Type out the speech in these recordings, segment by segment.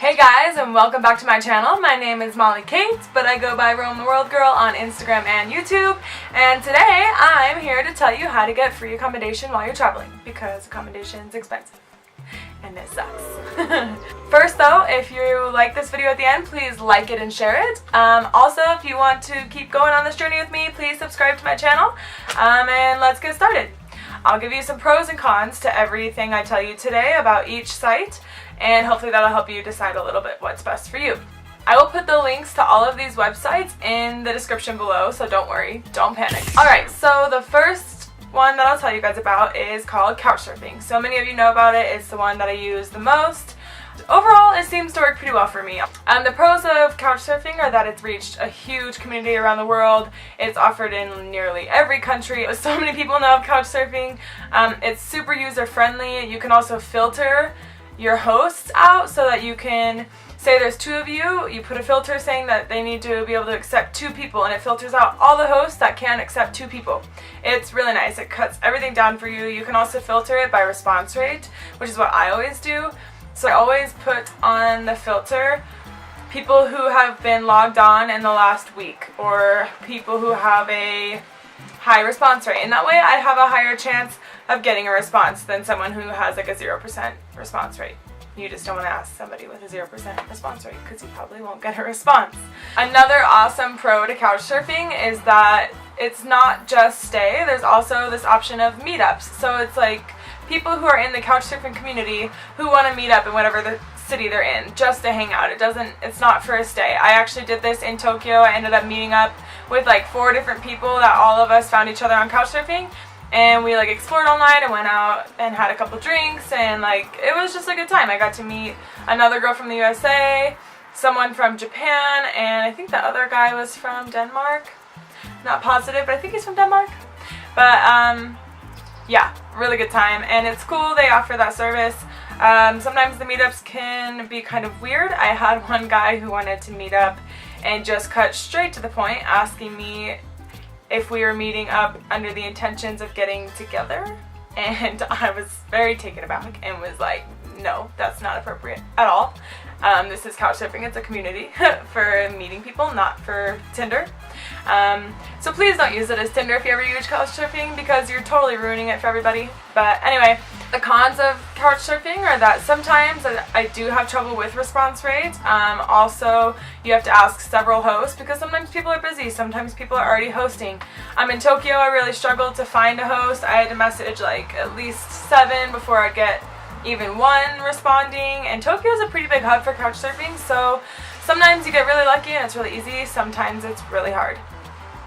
Hey guys, and welcome back to my channel. My name is Molly Kate, but I go by Roam the World Girl on Instagram and YouTube. And today I'm here to tell you how to get free accommodation while you're traveling, because accommodation's expensive and it sucks. First though, if you like this video at the end, please like it and share it. Also, if you want to keep going on this journey with me, please subscribe to my channel, and let's get started. I'll give you some pros and cons to everything I tell you today about each site, and hopefully that'll help you decide a little bit what's best for you. I will put the links to all of these websites in the description below, so don't worry, don't panic. Alright, so the first one that I'll tell you guys about is called Couchsurfing. So many of you know about it. It's the one that I use the most. Overall, it seems to work pretty well for me. The pros of Couchsurfing are that it's reached a huge community around the world. It's offered in nearly every country. So many people know of Couchsurfing. It's super user-friendly. You can also filter your hosts out so that you can say there's two of you. You put a filter saying that they need to be able to accept two people, and it filters out all the hosts that can accept two people. It's really nice. It cuts everything down for you. You can also filter it by response rate, which is what I always do. So I always put on the filter people who have been logged on in the last week, or people who have a high response rate, and that way I have a higher chance of getting a response than someone who has like a 0% response rate. You just don't want to ask somebody with a 0% response rate because you probably won't get a response. Another awesome pro to Couchsurfing is that it's not just stay, there's also this option of meetups. So it's like people who are in the Couchsurfing community who want to meet up in whatever the city they're in just to hang out. It's not for a stay. I actually did this in Tokyo. I ended up meeting up with like 4 different people that all of us found each other on Couchsurfing, and we like explored all night and went out and had a couple drinks, and like it was just a good time. I got to meet another girl from the USA, someone from Japan, and I think the other guy was from Denmark. Not positive, but I think he's from Denmark. But yeah, really good time, and it's cool they offer that service. Sometimes the meetups can be kind of weird. I had one guy who wanted to meet up and just cut straight to the point, asking me if we were meeting up under the intentions of getting together, and I was very taken aback and was like, no, that's not appropriate at all. This is Couchsurfing. It's a community for meeting people, not for Tinder. So please don't use it as Tinder if you ever use Couchsurfing, because you're totally ruining it for everybody. But anyway, the cons of Couchsurfing are that sometimes I do have trouble with response rate. Also, you have to ask several hosts because sometimes people are busy, sometimes people are already hosting. In Tokyo, I really struggled to find a host. I had to message like at least 7 before I'd get even 1 responding, and Tokyo is a pretty big hub for Couchsurfing, so sometimes you get really lucky and it's really easy, sometimes it's really hard.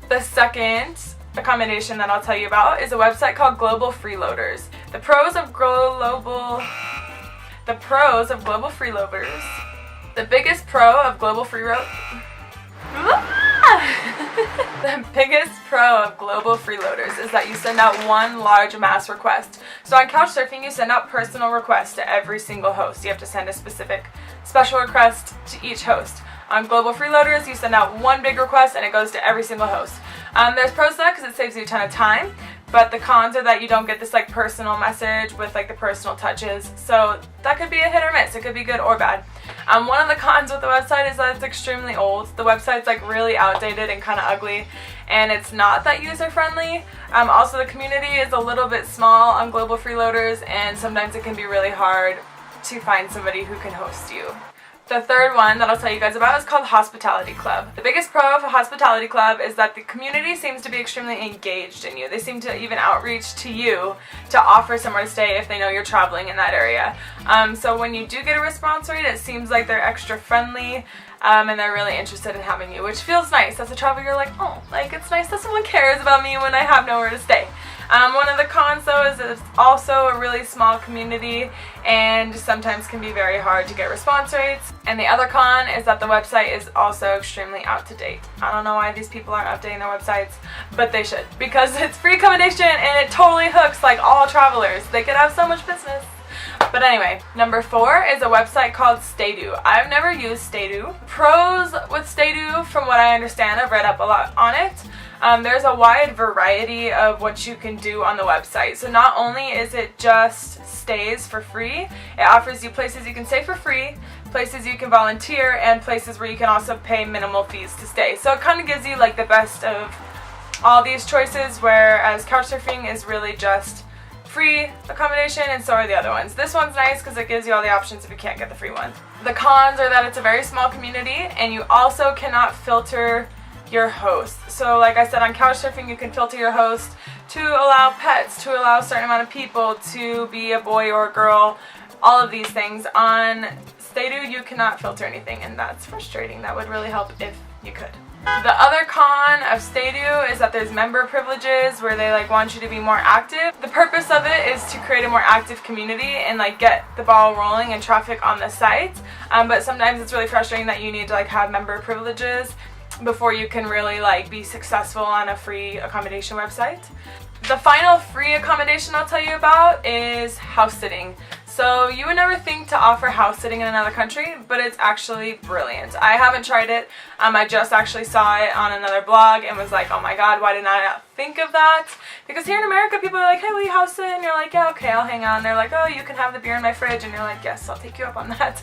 The second accommodation that I'll tell you about is a website called Global Freeloaders. The pros of global freeloaders. The biggest pro of global freeloaders. The biggest pro of global freeloaders is that you send out one large mass request. So on Couchsurfing, you send out personal requests to every single host. You have to send a specific special request to each host. On Global Freeloaders, you send out one big request and it goes to every single host. There's pros to that because it saves you a ton of time, but the cons are that you don't get this like personal message with like the personal touches. So that could be a hit or miss. It could be good or bad. One of the cons with the website is that it's extremely old. The website's like really outdated and kind of ugly, and it's not that user friendly. Also, the community is a little bit small on Global Freeloaders, and sometimes it can be really hard to find somebody who can host you. The third one that I'll tell you guys about is called Hospitality Club. The biggest pro of a Hospitality Club is that the community seems to be extremely engaged in you. They seem to even outreach to you to offer somewhere to stay if they know you're traveling in that area. So when you do get a response rate, it seems like they're extra friendly, and they're really interested in having you, which feels nice. As a traveler, you're like, oh, like it's nice that someone cares about me when I have nowhere to stay. One of the cons though is that it's also a really small community and sometimes can be very hard to get response rates. And the other con is that the website is also extremely out to date. I don't know why these people aren't updating their websites, but they should, because it's free accommodation and it totally hooks like all travelers. They could have so much business. But anyway, number 4 is a website called Staydu. I've never used Staydu. Pros with Staydu, from what I understand, I've read up a lot on it. There's a wide variety of what you can do on the website. So not only is it just stays for free. It offers you places you can stay for free, places you can volunteer, and places where you can also pay minimal fees to stay. So it kind of gives you like the best of all these choices, whereas Couchsurfing is really just free accommodation, and so are the other ones. This one's nice because it gives you all the options if you can't get the free one. The cons are that it's a very small community, and you also cannot filter your host. So like I said, on Couchsurfing you can filter your host to allow pets, to allow a certain amount of people, to be a boy or a girl, all of these things. On Staydu you cannot filter anything, and that's frustrating. That would really help if you could. The other con of Staydu is that there's member privileges where they like want you to be more active. The purpose of it is to create a more active community and like get the ball rolling and traffic on the site. But sometimes it's really frustrating that you need to like have member privileges before you can really like be successful on a free accommodation website. The final free accommodation I'll tell you about is house sitting. So you would never think to offer house sitting in another country, but it's actually brilliant. I haven't tried it. I just actually saw it on another blog and was like, oh my god, why didn't I not think of that? Because here in America people are like, hey, will you house sit? And you're like, yeah, okay, I'll hang on. And they're like, oh, you can have the beer in my fridge. And you're like, yes, I'll take you up on that.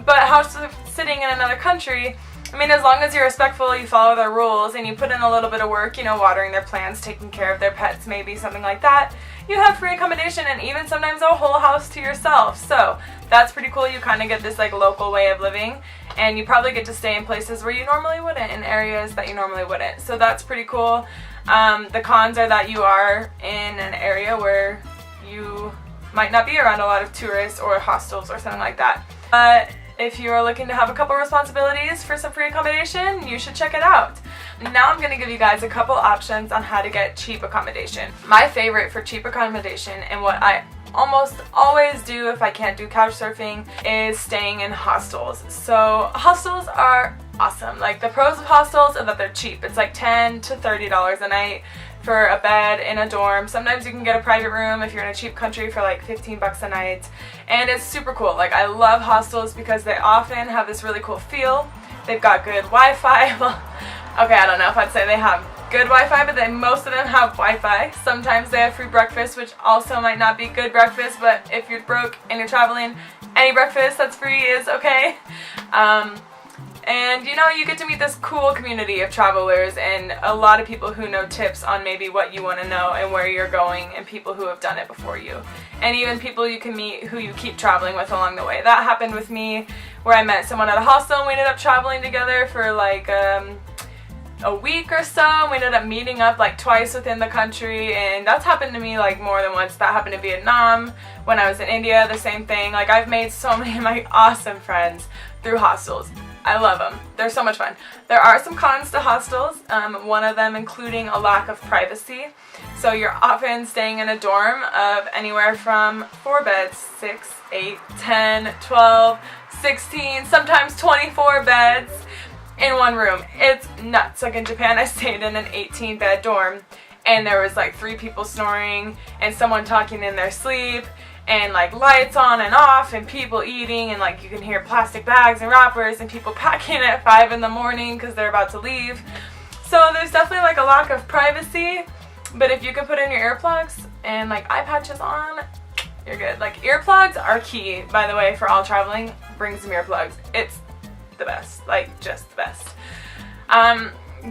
But house sitting in another country, I mean, as long as you're respectful, you follow their rules, and you put in a little bit of work, you know, watering their plants, taking care of their pets, maybe something like that, you have free accommodation and even sometimes a whole house to yourself. So that's pretty cool. You kind of get this like local way of living, and you probably get to stay in places where you normally wouldn't, in areas that you normally wouldn't. So that's pretty cool. The cons are that you are in an area where you might not be around a lot of tourists or hostels or something like that. But if you are looking to have a couple responsibilities for some free accommodation, you should check it out. Now I'm going to give you guys a couple options on how to get cheap accommodation. My favorite for cheap accommodation, and what I almost always do if I can't do Couchsurfing, is staying in hostels. So hostels are awesome. Like, the pros of hostels are that they're cheap. It's like $10 to $30 a night for a bed in a dorm. Sometimes you can get a private room if you're in a cheap country for like 15 bucks a night, and it's super cool. Like, I love hostels because they often have this really cool feel. They've got good Wi-Fi. Well, okay, I don't know if I'd say they have good Wi-Fi, but most of them have Wi-Fi. Sometimes they have free breakfast, which also might not be good breakfast, but if you're broke and you're traveling, any breakfast that's free is okay. And you know, you get to meet this cool community of travelers and a lot of people who know tips on maybe what you want to know and where you're going, and people who have done it before you, and even people you can meet who you keep traveling with along the way. That happened with me, where I met someone at a hostel and we ended up traveling together for like a week or so. We ended up meeting up like twice within the country, and that's happened to me like more than once. That happened in Vietnam. When I was in India, the same thing. Like, I've made so many of my awesome friends through hostels. I love them. They're so much fun. There are some cons to hostels, one of them including a lack of privacy. So you're often staying in a dorm of anywhere from 4 beds, 6, 8, 10, 12, 16, sometimes 24 beds in one room. It's nuts. Like in Japan, I stayed in an 18-bed dorm, and there was like 3 people snoring and someone talking in their sleep, and like lights on and off, and people eating, and like you can hear plastic bags and wrappers, and people packing at 5 in the morning because they're about to leave. So there's definitely like a lack of privacy, but if you can put in your earplugs and like eye patches on, you're good. Like, earplugs are key, by the way, for all traveling. Bring some earplugs. It's the best. Like, just the best.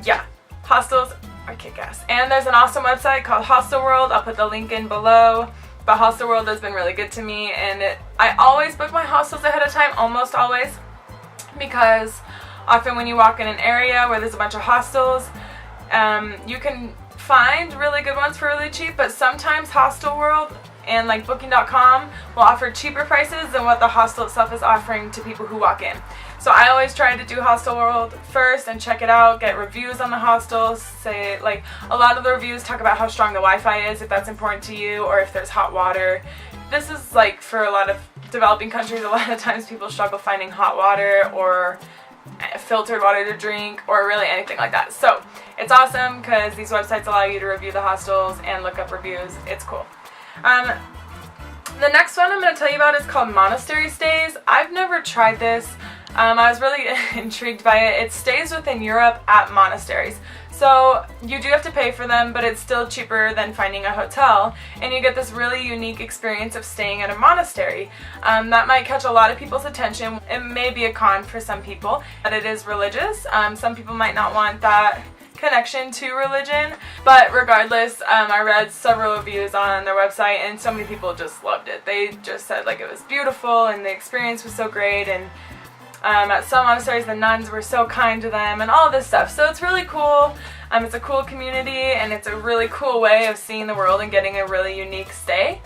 Yeah, hostels are kick-ass. And there's an awesome website called Hostelworld. I'll put the link in below. But Hostelworld has been really good to me, and I always book my hostels ahead of time, almost always, because often when you walk in an area where there's a bunch of hostels, you can find really good ones for really cheap, but sometimes Hostelworld and like Booking.com will offer cheaper prices than what the hostel itself is offering to people who walk in. So I always try to do Hostelworld first and check it out, get reviews on the hostels, say, like, a lot of the reviews talk about how strong the Wi-Fi is, if that's important to you, or if there's hot water. This is like, for a lot of developing countries, a lot of times people struggle finding hot water or filtered water to drink, or really anything like that. So it's awesome because these websites allow you to review the hostels and look up reviews. It's cool. The next one I'm going to tell you about is called Monastery Stays. I've never tried this. I was really intrigued by it. It stays within Europe at monasteries. So you do have to pay for them, but it's still cheaper than finding a hotel, and you get this really unique experience of staying at a monastery. That might catch a lot of people's attention. It may be a con for some people, but it is religious. Some people might not want that connection to religion, but regardless, I read several reviews on their website, and so many people just loved it. They just said like it was beautiful and the experience was so great, and at some monasteries the nuns were so kind to them and all this stuff. So it's really cool. It's a cool community, and it's a really cool way of seeing the world and getting a really unique stay.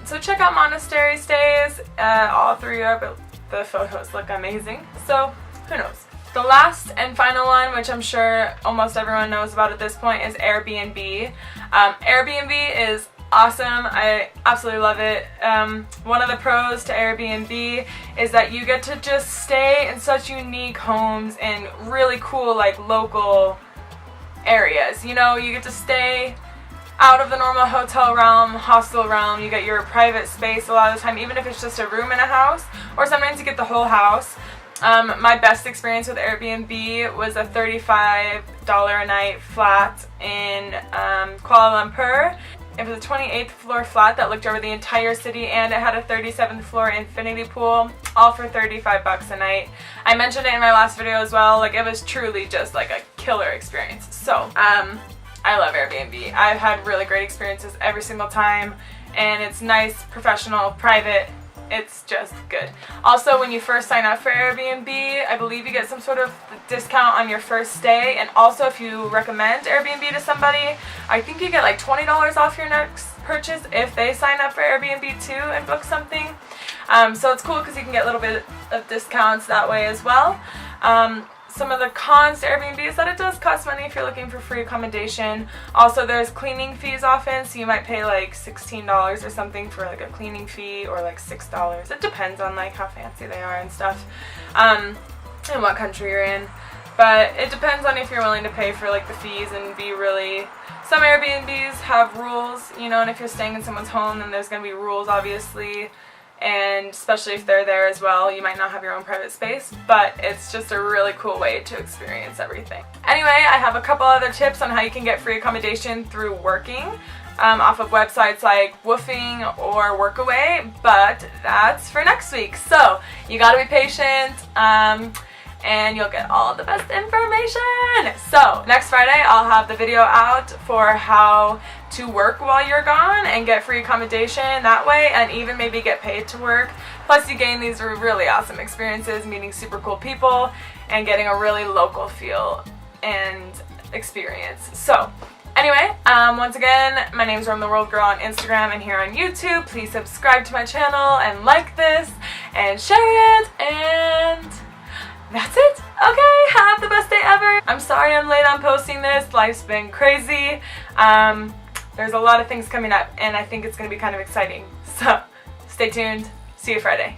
So check out monastery stays all through Europe. The photos look amazing, so who knows. The last and final one, which I'm sure almost everyone knows about at this point, is Airbnb. Airbnb is awesome. I absolutely love it. One of the pros to Airbnb is that you get to just stay in such unique homes in really cool, like, local areas. You know, you get to stay out of the normal hotel realm, hostel realm. You get your private space a lot of the time, even if it's just a room in a house, or sometimes you get the whole house. My best experience with Airbnb was a $35 a night flat in Kuala Lumpur. It was a 28th floor flat that looked over the entire city, and it had a 37th floor infinity pool, all for $35 a night. I mentioned it in my last video as well. Like, it was truly just like a killer experience. So, I love Airbnb. I've had really great experiences every single time, and it's nice, professional, private. It's just good. Also, when you first sign up for Airbnb, I believe you get some sort of discount on your first stay, and also if you recommend Airbnb to somebody, I think you get like $20 off your next purchase if they sign up for Airbnb too and book something. So it's cool because you can get a little bit of discounts that way as well. Some of the cons to Airbnb is that it does cost money if you're looking for free accommodation. Also, there's cleaning fees often, so you might pay like $16 or something for like a cleaning fee, or like $6. It depends on like how fancy they are and stuff, and what country you're in. But it depends on if you're willing to pay for like the fees and be really... Some Airbnbs have rules, you know, and if you're staying in someone's home, then there's going to be rules, obviously. And especially if they're there as well, you might not have your own private space, but it's just a really cool way to experience everything. Anyway, I have a couple other tips on how you can get free accommodation through working off of websites like Woofing or Workaway, but that's for next week. So you gotta be patient, and you'll get all the best information. So next Friday I'll have the video out for how to work while you're gone and get free accommodation that way, and even maybe get paid to work. Plus you gain these really awesome experiences, meeting super cool people and getting a really local feel and experience. So anyway, once again, my name is Roam the World Girl on Instagram and here on YouTube. Please subscribe to my channel and like this and share it, and that's it. Okay, have the best day ever. I'm sorry I'm late on posting this. Life's been crazy. There's a lot of things coming up, and I think it's going to be kind of exciting. So stay tuned. See you Friday.